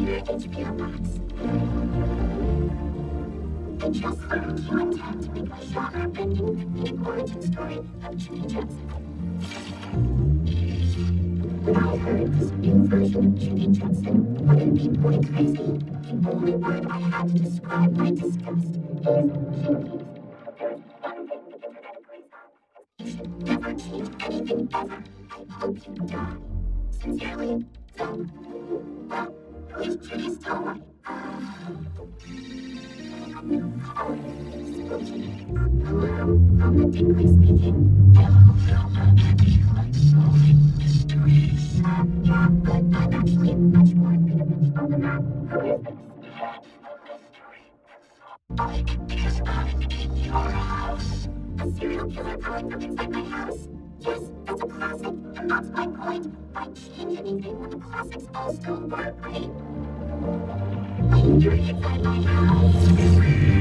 here HBO Max. I just learned you intend to make a genre-bending comedic origin story of Jimmy Jetson. When I heard this new version of Jimmy Jetson wanted me boy crazy, the only word I had to describe my disgust is Jimmy. There's one thing the internet agrees on. You should never change anything ever. I hope you die. Sincerely, Velma. Well, who is Jimmy Stone? Hello, Velma Dingley speaking. Hello, Velma, and you like solving mysteries. Yeah, but I'm actually much more three-dimensional than that. Who is this? I can be a spy in your house. A serial killer calling from inside my house? Yes, that's a classic, and that's my point. Why change anything when the classics all still work, right? When you're inside my house.